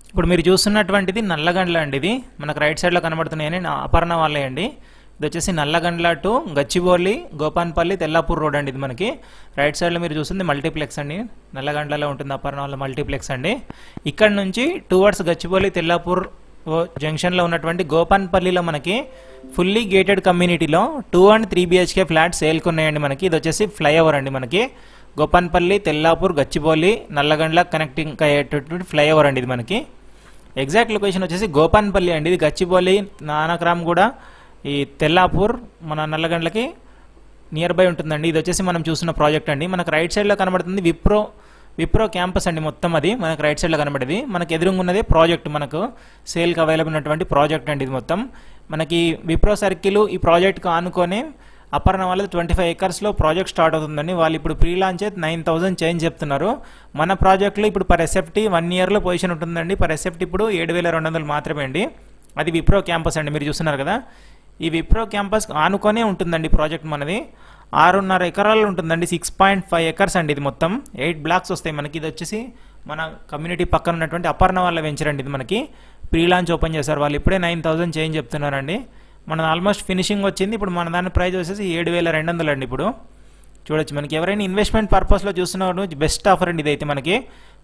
ఇప్పుడు మీరు చూస్తున్నటువంటిది నల్లగండ్ల అండి. ఇది మనకు రైట్ సైడ్లో కనబడుతున్నాయని అపర్ణ వాళ్ళే అండి. ఇది వచ్చేసి నల్లగండ్ల టు గచ్చిబౌలి గోపాన్పల్లి తెల్లాపూర్ రోడ్ అండి. ఇది మనకి రైట్ సైడ్లో మీరు చూస్తుంది మల్టీప్లెక్స్ అండి. నల్లగండ్లలో ఉంటుంది అపర్ణ వాళ్ళ మల్టీప్లెక్స్ అండి. ఇక్కడ నుంచి టువర్డ్స్ గచ్చిబౌలి తెల్లాపూర్ జంక్షన్లో ఉన్నటువంటి గోపాన్పల్లిలో మనకి ఫుల్లీ గేటెడ్ కమ్యూనిటీలో 2 and 3 BHK ఫ్లాట్స్ సేల్కి ఉన్నాయండి మనకి. ఇది వచ్చేసి ఫ్లైఓవర్ అండి మనకి. గోపాన్పల్లి తెల్లాపూర్ గచ్చిబౌలి నల్లగండ్ల కనెక్టింగ్ అయ్యేటటువంటి ఫ్లైఓవర్ అండి ఇది మనకి. ఎగ్జాక్ట్ లొకేషన్ వచ్చేసి గోపాన్పల్లి అండి. ఇది గచ్చిబౌలి నానక్రామ్ కూడా ఈ తెల్లాపూర్ మన నల్లగండ్లకి నియర్ బై ఉంటుందండి. ఇది వచ్చేసి మనం చూస్తున్న ప్రాజెక్ట్ అండి. మనకు రైట్ సైడ్లో కనబడుతుంది విప్రో క్యాంపస్ అండి. మొత్తం అది మనకు రైట్ సైడ్లో కనబడేది. మనకు ఎదురుగా ఉన్నది ప్రాజెక్ట్, మనకు సేల్కి అవైలబుల్ ఉన్నటువంటి ప్రాజెక్ట్ అండి. ఇది మొత్తం మనకి విప్రో సర్కిల్ ఈ ప్రాజెక్ట్కి ఆనుకొని అపర్ణ వాళ్ళది 25 acres ప్రాజెక్ట్ స్టార్ట్ అవుతుందండి. వాళ్ళు ఇప్పుడు ప్రీ లాంచ్ అయితే 9,000 చేంజ్ చెప్తున్నారు. మన ప్రాజెక్ట్లో ఇప్పుడు పర్ ఎస్ఎఫ్టీ 1 yearలో పొజిషన్ ఉంటుందండి. పర్ ఎస్ఎఫ్టీ ఇప్పుడు 7,200 మాత్రమే అండి. అది విప్రో క్యాంపస్ అండి. మీరు చూస్తున్నారు కదా, ఈ విప్రో క్యాంపస్ ఆనుకొనే ఉంటుందండి ప్రాజెక్ట్ మనది. 6.5 acres ఉంటుందండి. 6.5 acres అండి. ఇది మొత్తం 8 blocks వస్తాయి మనకి. ఇది వచ్చేసి మన కమ్యూనిటీ పక్కన ఉన్నటువంటి అపర్ణ వాళ్ళ వెంచర్ అండి. ఇది మనకి ప్రీ లాంచ్ ఓపెన్ చేశారు వాళ్ళు. ఇప్పుడే 9,000 చేంజ్ చెప్తున్నారండి. మన ఆల్మోస్ట్ ఫినిషింగ్ వచ్చింది. ఇప్పుడు మన దాని ప్రైస్ వచ్చేసి 7,200 అండి. ఇప్పుడు చూడొచ్చు, మనకి ఎవరైనా ఇన్వెస్ట్మెంట్ పర్పస్లో చూస్తున్నారు బెస్ట్ ఆఫర్ అండి. ఇదైతే మనకి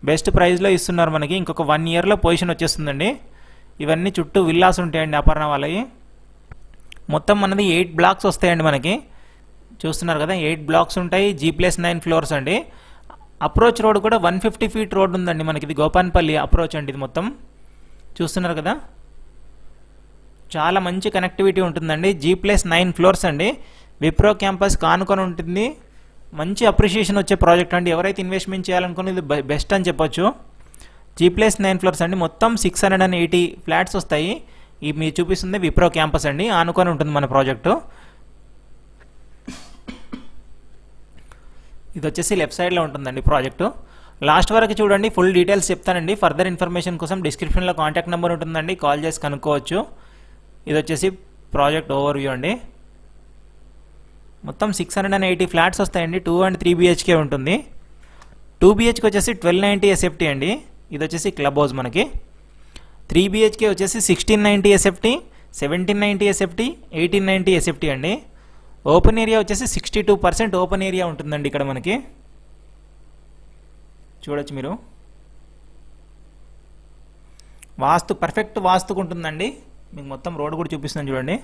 బెస్ట్ ప్రైస్లో ఇస్తున్నారు మనకి. ఇంకొక 1 yearలో పొజిషన్ వచ్చేస్తుందండి. ఇవన్నీ చుట్టూ విల్లాస్ ఉంటాయండి అపర్ణ వాళ్ళవి. మొత్తం మనది 8 blocks వస్తాయండి మనకి. చూస్తున్నారు కదా, 8 blocks ఉంటాయి. G+9 floors అండి. అప్రోచ్ రోడ్ కూడా 150 feet రోడ్ ఉందండి మనకి. ఇది గోపాన్పల్లి అప్రోచ్ అండి. ఇది మొత్తం చూస్తున్నారు కదా, చాలా మంచి కనెక్టివిటీ ఉంటుందండి. G+9 floors అండి. విప్రో క్యాంపస్ కానుకొని ఉంటుంది. మంచి అప్రిషియేషన్ వచ్చే ప్రాజెక్ట్ అండి. ఎవరైతే ఇన్వెస్ట్మెంట్ చేయాలనుకుని ఇది బెస్ట్ అని చెప్పొచ్చు. G+9 floors అండి. మొత్తం 680 ఫ్లాట్స్ వస్తాయి. ఈ మీరు చూపిస్తుంది విప్రో క్యాంపస్ అండి. ఆనుకొని ఉంటుంది మన ప్రాజెక్టు. ఇది వచ్చేసి లెఫ్ట్ సైడ్లో ఉంటుందండి ప్రాజెక్టు. లాస్ట్ వరకు చూడండి, ఫుల్ డీటెయిల్స్ చెప్తానండి. ఫర్దర్ ఇన్ఫర్మేషన్ కోసం డిస్క్రిప్షన్లో కాంటాక్ట్ నెంబర్ ఉంటుందండి, కాల్ చేసి కనుక్కోవచ్చు. ఇది వచ్చేసి ప్రాజెక్ట్ ఓవర్వ్యూ అండి. మొత్తం 680 ఫ్లాట్స్ వస్తాయండి. 2 and 3 BHK ఉంటుంది. 2 BHK వచ్చేసి 1290 SFT అండి. ఇది వచ్చేసి క్లబ్ హౌస్ మనకి. 3 BHK వచ్చేసి 1690 SFT, 1790 SFT, 1890 SFT అండి. ఓపెన్ ఏరియా వచ్చేసి 62% ఓపెన్ ఏరియా ఉంటుందండి ఇక్కడ మనకి. చూడొచ్చు మీరు, వాస్తు పర్ఫెక్ట్ వాస్తుకు ఉంటుందండి. మీకు మొత్తం రోడ్ కూడా చూపిస్తున్నాను చూడండి.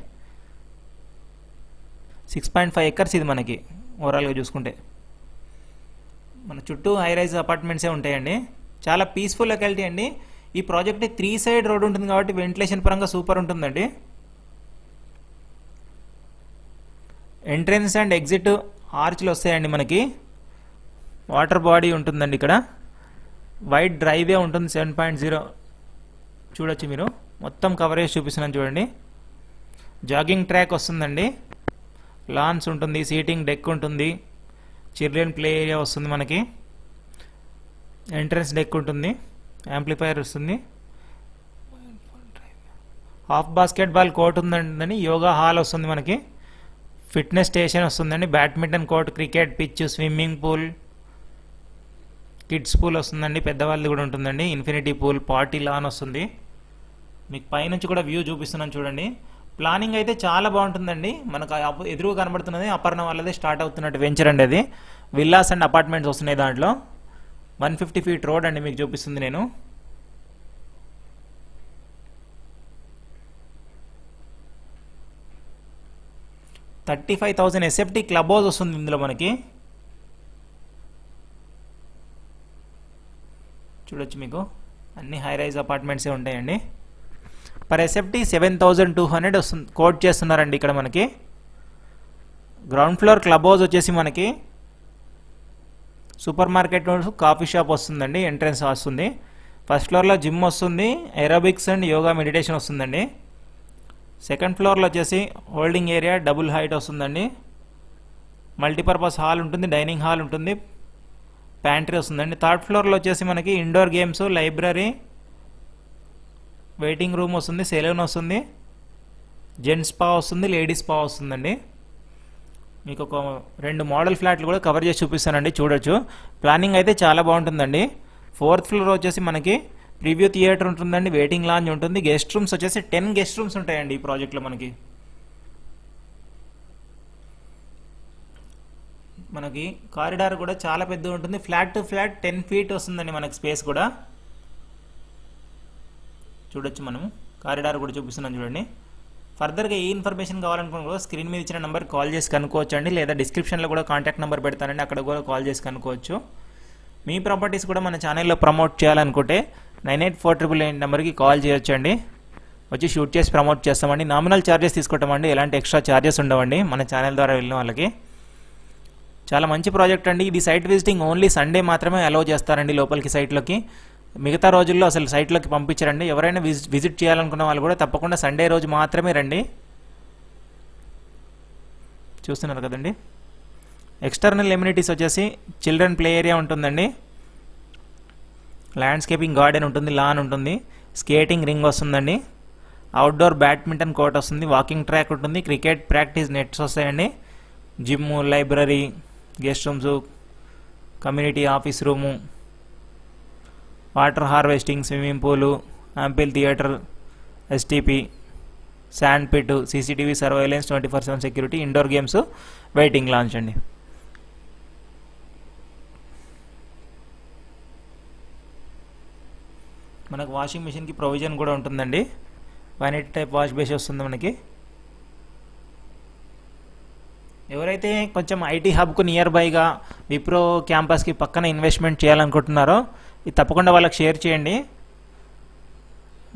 6.5 acres ఇది మనకి ఓవరాల్గా చూసుకుంటే. మన చుట్టూ హై రైజ్ అపార్ట్మెంట్సే ఉంటాయండి. చాలా పీస్ఫుల్ లొకాలిటీ అండి. ఈ ప్రాజెక్ట్ 3 side రోడ్ ఉంటుంది కాబట్టి వెంటిలేషన్ పరంగా సూపర్ ఉంటుందండి. ఎంట్రన్స్ అండ్ ఎగ్జిట్ ఆర్చ్లు వస్తాయండి మనకి. వాటర్ బాడీ ఉంటుందండి ఇక్కడ. వైడ్ డ్రైవే ఉంటుంది 7.0. చూడొచ్చు మీరు, మొత్తం కవరేజ్ చూపిస్తున్నాను చూడండి. జాగింగ్ ట్రాక్ వస్తుందండి. లాన్స్ ఉంటుంది, సీటింగ్ డెక్ ఉంటుంది, చిల్డ్రన్ ప్లే ఏరియా వస్తుంది మనకి. ఎంట్రన్స్ డెక్ ఉంటుంది, యాంప్లిఫైయర్ వస్తుంది. హాఫ్ బాస్కెట్బాల్ కోర్ట్ ఉందండి. యోగా హాల్ వస్తుంది మనకి. ఫిట్నెస్ స్టేషన్ వస్తుందండి. Badminton court, cricket pitch, swimming pool, kids pool వస్తుందండి. పెద్దవాళ్ళది కూడా ఉంటుందండి. ఇన్ఫినిటీ పూల్, పార్టీ లాన్ వస్తుంది. మీకు పైనుంచి కూడా వ్యూ చూపిస్తున్నాను చూడండి. ప్లానింగ్ అయితే చాలా బాగుంటుందండి. మనకు ఎదురుగా కనబడుతున్నది అపర్ణ వాళ్ళదే స్టార్ట్ అవుతున్నట్టు వెంచర్ అండి. అది విల్లాస్ అండ్ అపార్ట్మెంట్స్ వస్తున్నాయి దాంట్లో. 150 feet రోడ్ అండి మీకు చూపిస్తుంది నేను. $35,000 SFT క్లబ్ హౌస్ వస్తుంది ఇందులో మనకి. చూడొచ్చు మీకు, అన్ని హై రైజ్ అపార్ట్మెంట్సే ఉంటాయండి. పర్ SFT 7,200 వస్తుంది, కోట్ చేస్తున్నారండి ఇక్కడ మనకి. గ్రౌండ్ ఫ్లోర్ క్లబ్ హౌస్ వచ్చేసి మనకి సూపర్ మార్కెట్, కాఫీ షాప్ వస్తుందండి. ఎంట్రన్స్ వస్తుంది. ఫస్ట్ ఫ్లోర్లో జిమ్ వస్తుంది, ఏరోబిక్స్ అండ్ యోగా మెడిటేషన్ వస్తుందండి. సెకండ్ ఫ్లోర్లో వచ్చేసి హోల్డింగ్ ఏరియా, డబుల్ హైట్ వస్తుందండి. మల్టీపర్పస్ హాల్ ఉంటుంది, డైనింగ్ హాల్ ఉంటుంది, ప్యాంట్రీ వస్తుందండి. థర్డ్ ఫ్లోర్లో వచ్చేసి మనకి indoor games, library, waiting room వస్తుంది, సెలూన్ వస్తుంది, జెంట్స్ స్పా వస్తుంది, లేడీస్ స్పా వస్తుందండి. మీకు ఒక 2 మోడల్ ఫ్లాట్లు కూడా కవర్ చేసి చూపిస్తానండి. చూడొచ్చు, ప్లానింగ్ అయితే చాలా బాగుంటుందండి. 4th ఫ్లోర్ వచ్చేసి మనకి ప్రివ్యూ థియేటర్ ఉంటుందండి, వెయిటింగ్ లాంజ్ ఉంటుంది. గెస్ట్ రూమ్స్ వచ్చేసి 10 గెస్ట్ రూమ్స్ ఉంటాయండి ఈ ప్రాజెక్ట్లో మనకి కారిడార్ కూడా చాలా పెద్దగా ఉంటుంది. ఫ్లాట్ టు ఫ్లాట్ 10 ఫీట్ వస్తుందండి మనకి స్పేస్ కూడా. చూడొచ్చు మనము కారిడార్ కూడా చూపిస్తున్నాం చూడండి. ఫర్దర్గా ఏ ఇన్ఫర్మేషన్ కావాలనుకున్నా స్క్రీన్ మీద ఇచ్చిన నెంబర్ కాల్ చేసి కనుక్కోవచ్చు అండి, లేదా డిస్క్రిప్షన్లో కూడా కాంటాక్ట్ నెంబర్ పెడతానండి, అక్కడ కూడా కాల్ చేసి కనుక్కోవచ్చు. మీ ప్రాపర్టీస్ కూడా మన ఛానల్లో ప్రమోట్ చేయాలనుకుంటే 984888 నెంబర్కి కాల్ చేయొచ్చు అండి, వచ్చి షూట్ చేసి ప్రమోట్ చేస్తామండి. నామినల్ ఛార్జెస్ తీసుకుంటామండి, ఎలాంటి ఎక్స్ట్రా ఛార్జెస్ ఉండవండి మన ఛానల్ ద్వారా వెళ్ళిన వాళ్ళకి. చాలా మంచి ప్రాజెక్ట్ అండి ఇది. సైట్ విజిటింగ్ ఓన్లీ సండే మాత్రమే అలౌ చేస్తారండి లోపలికి సైట్లోకి, మిగతా రోజుల్లో అసలు సైట్లోకి పంపించరండి. ఎవరైనా విజిట్ చేయాలనుకున్న వాళ్ళు కూడా తప్పకుండా సండే రోజు మాత్రమే రండి. చూస్తున్నారు కదండి. ఎక్స్టర్నల్ ఎమ్యూనిటీస్ వచ్చేసి చిల్డ్రన్ ప్లే ఏరియా ఉంటుందండి, ల్యాండ్స్కేపింగ్ గార్డెన్ ఉంటుంది, లాన్ ఉంటుంది, స్కేటింగ్ రింగ్ వస్తుందండి, అవుట్డోర్ బ్యాడ్మింటన్ కోర్ట్ వస్తుంది, వాకింగ్ ట్రాక్ ఉంటుంది, క్రికెట్ ప్రాక్టీస్ నెట్స్ వస్తాయండి, gym, library, guest rooms, community office room, water harvesting, swimming pool, amphitheatre, STP, sand pit, CCTV surveillance, 24/7 security, indoor games, waiting lounge అండి. మనకు washing మిషన్కి provision కూడా ఉంటుందండి, vanity type wash base వస్తుంది మనకి. ఎవరైతే కొంచెం ఐటీ హబ్కు నియర్ బైగా విప్రో క్యాంపస్కి పక్కన ఇన్వెస్ట్మెంట్ చేయాలనుకుంటున్నారో ఇది తప్పకుండా వాళ్ళకి షేర్ చేయండి.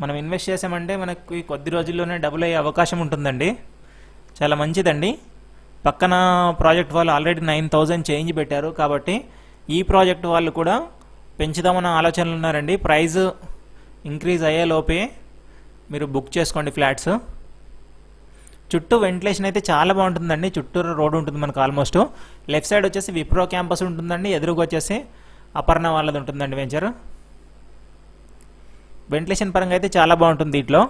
మనం ఇన్వెస్ట్ చేసామంటే మనకి కొద్ది రోజుల్లోనే డబుల్ అయ్యే అవకాశం ఉంటుందండి, చాలా మంచిదండి. పక్కన ప్రాజెక్ట్ వాళ్ళు ఆల్రెడీ 9,000 చేంజ్ పెట్టారు, కాబట్టి ఈ ప్రాజెక్ట్ వాళ్ళు కూడా పెంచుదామన్న ఆలోచనలు ఉన్నారండి. ప్రైస్ ఇంక్రీజ్ అయ్యే లోపే మీరు బుక్ చేసుకోండి ఫ్లాట్స్. చుట్టూ వెంటిలేషన్ అయితే చాలా బాగుంటుందండి, చుట్టూరు రోడ్ ఉంటుంది మనకు. ఆల్మోస్ట్ లెఫ్ట్ సైడ్ వచ్చేసి విప్రో క్యాంపస్ ఉంటుందండి, ఎదురుగా వచ్చేసి అపర్ణ వాళ్ళది ఉంటుందండి వెంచర్. వెంటిలేషన్ పరంగా అయితే చాలా బాగుంటుంది దీంట్లో.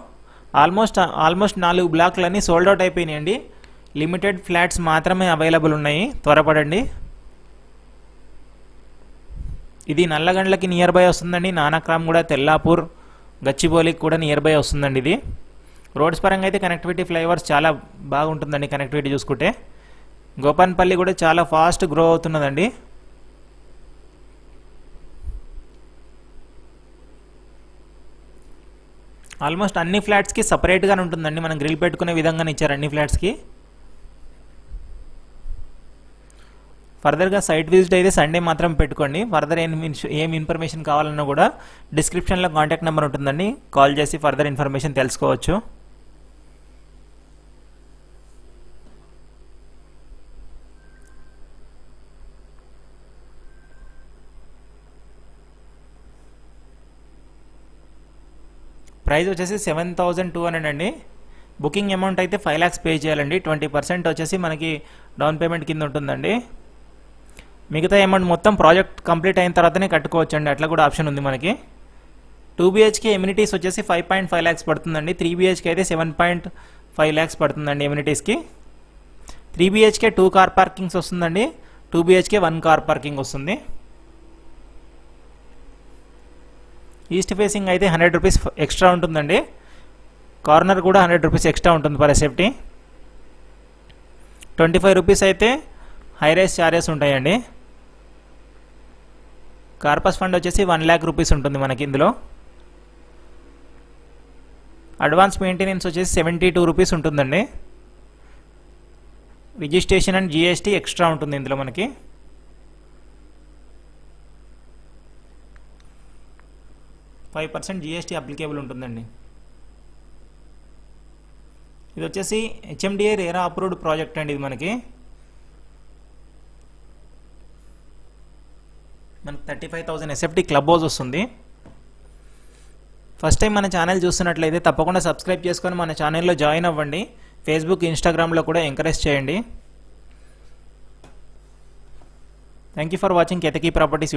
ఆల్మోస్ట్ 4 బ్లాక్లన్నీ సోల్డ్ అవుట్ అయిపోయినాయండి, లిమిటెడ్ ఫ్లాట్స్ మాత్రమే అవైలబుల్ ఉన్నాయి, త్వరపడండి. ఇది నల్లగండ్లకి నియర్ బై వస్తుందండి, నానక్రామ్ కూడా, తెల్లాపూర్, గచ్చిబౌలికి కూడా నియర్ బై వస్తుందండి ఇది. రోడ్స్ పరంగా అయితే కనెక్టివిటీ, ఫ్లైఓవర్స్ చాలా బాగుంటుందండి కనెక్టివిటీ చూసుకుంటే. గోపాన్పల్లి కూడా చాలా ఫాస్ట్ గ్రో అవుతున్నదండి. ఆల్మోస్ట్ అన్ని ఫ్లాట్స్కి సపరేట్గానే ఉంటుందండి, మనం గ్రిల్ పెట్టుకునే విధంగానే ఇచ్చారు అన్ని ఫ్లాట్స్కి. ఫర్దర్గా సైట్ విజిట్ అయితే సండే మాత్రం పెట్టుకోండి. ఫర్దర్ ఏం ఇన్ఫర్మేషన్ కావాలన్నా కూడా డిస్క్రిప్షన్లో కాంటాక్ట్ నెంబర్ ఉంటుందండి, కాల్ చేసి ఫర్దర్ ఇన్ఫర్మేషన్ తెలుసుకోవచ్చు. ప్రైస్ వచ్చేసి 7,200 అండి. బుకింగ్ అమౌంట్ అయితే 5 lakhs పే చేయాలండి. 20% వచ్చేసి మనకి డౌన్ పేమెంట్ కింద ఉంటుందండి. మిగతా అమౌంట్ మొత్తం ప్రాజెక్ట్ కంప్లీట్ అయిన తర్వాతనే కట్టుకోవచ్చు అండి, అట్లా కూడా ఆప్షన్ ఉంది మనకి. 2 BHK ఎమ్యూనిటీస్ వచ్చేసి 5.5 lakhs పడుతుందండి. 3 BHK అయితే 7.5 lakhs పడుతుందండి ఎమ్యూనిటీస్కి. 3 BHK 2 కార్ పార్కింగ్స్ వస్తుందండి, 2 BHK 1 కార్ పార్కింగ్ వస్తుంది. ఈస్ట్ ఫేసింగ్ అయితే 100 రూపీస్ ఎక్స్ట్రా ఉంటుందండి, కార్నర్ కూడా 100 రూపీస్ ఎక్స్ట్రా ఉంటుంది ఫర్ సేఫ్టీ. 25 రూపీస్ అయితే హై రైస్ ఛార్జెస్ ఉంటాయండి. కార్పస్ ఫండ్ వచ్చేసి 1 lakh రూపీస్ ఉంటుంది మనకి ఇందులో. అడ్వాన్స్ మెయింటెనెన్స్ వచ్చేసి 72 రూపీస్ ఉంటుందండి. రిజిస్ట్రేషన్ అండ్ GST ఎక్స్ట్రా ఉంటుంది ఇందులో మనకి. %5 GST అప్లికేబుల్ ఉంటుందండి. ఇది వచ్చేసి HMDA రేరా అప్రూవ్డ్ ప్రాజెక్ట్ అండి. ఇది మనకి 35,000 SFT క్లబ్ హౌస్ వస్తుంది. ఫస్ట్ టైం మన ఛానల్ చూస్తున్నట్లయితే తప్పకుండా సబ్స్క్రైబ్ చేసుకొని మన ఛానల్లో జాయిన్ అవ్వండి. ఫేస్బుక్, ఇన్స్టాగ్రామ్లో కూడా ఎంకరేజ్ చేయండి. Thank you for watching Ketaki properties.